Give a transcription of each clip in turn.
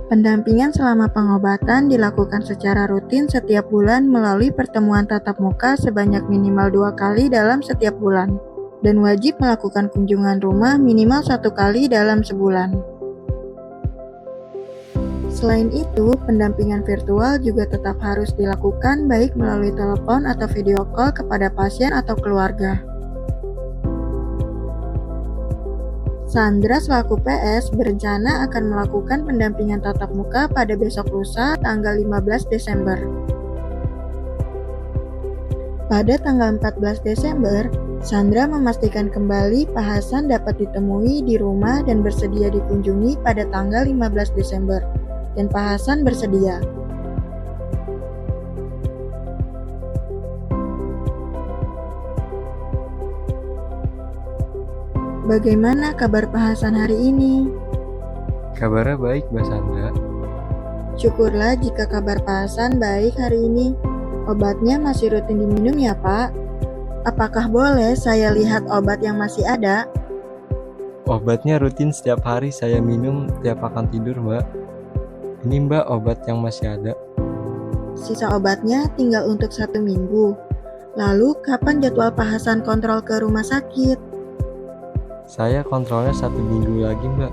Pendampingan selama pengobatan dilakukan secara rutin setiap bulan melalui pertemuan tatap muka sebanyak minimal 2 kali dalam setiap bulan, dan wajib melakukan kunjungan rumah minimal 1 kali dalam sebulan. Selain itu, pendampingan virtual juga tetap harus dilakukan baik melalui telepon atau video call kepada pasien atau keluarga. Sandra selaku PS berencana akan melakukan pendampingan tatap muka pada besok lusa tanggal 15 Desember. Pada tanggal 14 Desember, Sandra memastikan kembali Pak Hasan dapat ditemui di rumah dan bersedia dikunjungi pada tanggal 15 Desember. Dan Pak Hasan bersedia. Bagaimana kabar Pak Hasan hari ini? Kabarnya baik, Mbak Sandra. Syukurlah jika kabar Pak Hasan baik hari ini. Obatnya masih rutin diminum ya Pak? Apakah boleh saya lihat obat yang masih ada? Obatnya rutin setiap hari saya minum tiap akan tidur, Mbak. Ini Mbak obat yang masih ada. Sisa obatnya tinggal untuk 1 minggu. Lalu kapan jadwal Pak Hasan kontrol ke rumah sakit? Saya kontrolnya 1 minggu lagi, Mbak.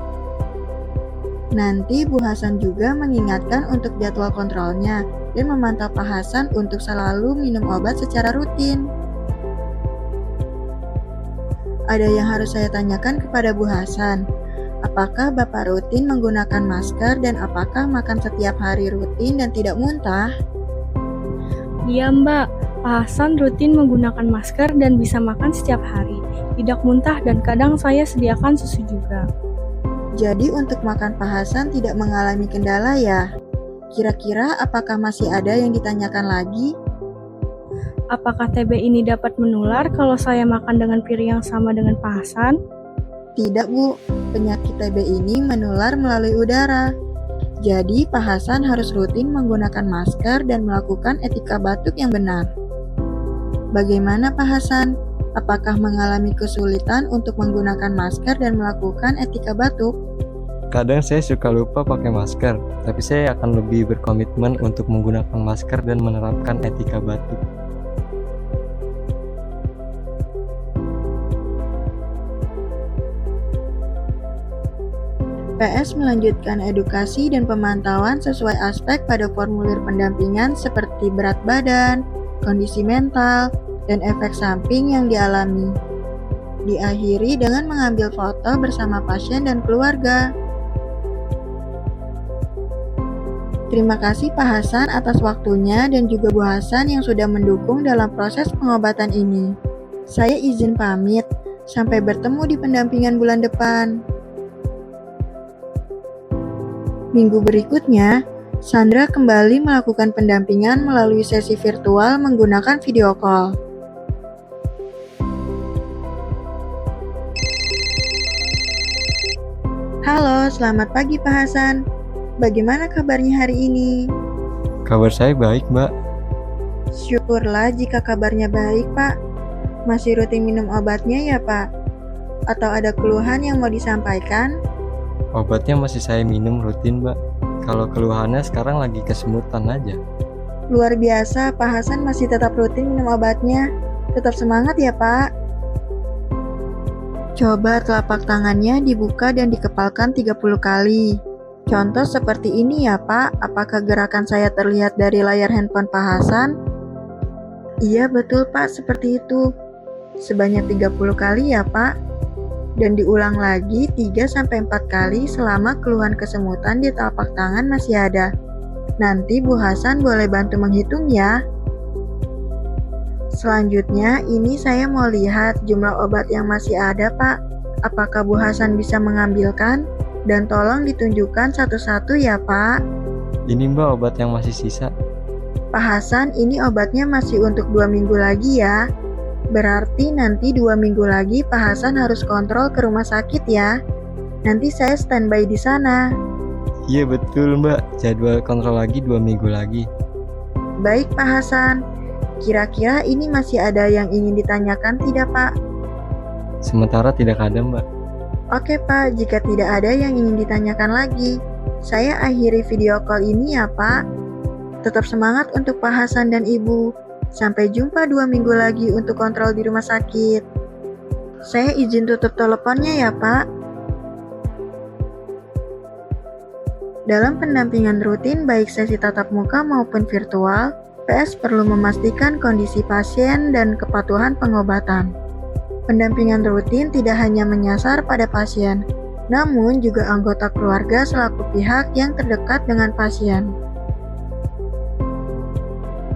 Nanti Bu Hasan juga mengingatkan untuk jadwal kontrolnya dan memantau Pak Hasan untuk selalu minum obat secara rutin. Ada yang harus saya tanyakan kepada Bu Hasan. Apakah Bapak rutin menggunakan masker dan apakah makan setiap hari rutin dan tidak muntah? Iya Mbak, Pak Hasan rutin menggunakan masker dan bisa makan setiap hari, tidak muntah dan kadang saya sediakan susu juga. Jadi untuk makan Pak Hasan tidak mengalami kendala ya? Kira-kira apakah masih ada yang ditanyakan lagi? Apakah TB ini dapat menular kalau saya makan dengan piring yang sama dengan Pak Hasan? Tidak Bu, penyakit TB ini menular melalui udara. Jadi Pak Hasan harus rutin menggunakan masker dan melakukan etika batuk yang benar. Bagaimana Pak Hasan? Apakah mengalami kesulitan untuk menggunakan masker dan melakukan etika batuk? Kadang saya suka lupa pakai masker, tapi saya akan lebih berkomitmen untuk menggunakan masker dan menerapkan etika batuk. PS melanjutkan edukasi dan pemantauan sesuai aspek pada formulir pendampingan seperti berat badan, kondisi mental, dan efek samping yang dialami. Diakhiri dengan mengambil foto bersama pasien dan keluarga. Terima kasih Pak Hasan atas waktunya dan juga Bu Hasan yang sudah mendukung dalam proses pengobatan ini. Saya izin pamit, sampai bertemu di pendampingan bulan depan. Minggu berikutnya, Sandra kembali melakukan pendampingan melalui sesi virtual menggunakan video call. Halo, selamat pagi Pak Hasan. Bagaimana kabarnya hari ini? Kabar saya baik, Mbak. Syukurlah jika kabarnya baik, Pak. Masih rutin minum obatnya ya, Pak? Atau ada keluhan yang mau disampaikan? Obatnya masih saya minum rutin, Mbak. Kalau keluhannya sekarang lagi kesemutan aja. Luar biasa, Pak Hasan masih tetap rutin minum obatnya. Tetap semangat ya, Pak. Coba telapak tangannya dibuka dan dikepalkan 30 kali. Contoh seperti ini ya, Pak. Apakah gerakan saya terlihat dari layar handphone Pak Hasan? Iya, betul, Pak. Seperti itu. Sebanyak 30 kali ya, Pak. Dan diulang lagi 3-4 kali selama keluhan kesemutan di telapak tangan masih ada. Nanti Bu Hasan boleh bantu menghitung ya. Selanjutnya ini saya mau lihat jumlah obat yang masih ada, Pak. Apakah Bu Hasan bisa mengambilkan? Dan tolong ditunjukkan satu-satu ya, Pak. Ini Mbak obat yang masih sisa. Pak Hasan, ini obatnya masih untuk 2 minggu lagi ya. Berarti nanti 2 minggu lagi Pak Hasan harus kontrol ke rumah sakit ya. Nanti saya standby di sana. Iya betul Mbak, jadwal kontrol lagi 2 minggu lagi. Baik Pak Hasan, kira-kira ini masih ada yang ingin ditanyakan tidak Pak? Sementara tidak ada Mbak. Oke Pak, jika tidak ada yang ingin ditanyakan lagi, Saya akhiri video call ini ya Pak. Tetap semangat untuk Pak Hasan dan Ibu. Sampai jumpa 2 minggu lagi untuk kontrol di rumah sakit. Saya izin tutup teleponnya ya Pak. Dalam pendampingan rutin baik sesi tatap muka maupun virtual, PS perlu memastikan kondisi pasien dan kepatuhan pengobatan. Pendampingan rutin tidak hanya menyasar pada pasien, namun juga anggota keluarga selaku pihak yang terdekat dengan pasien.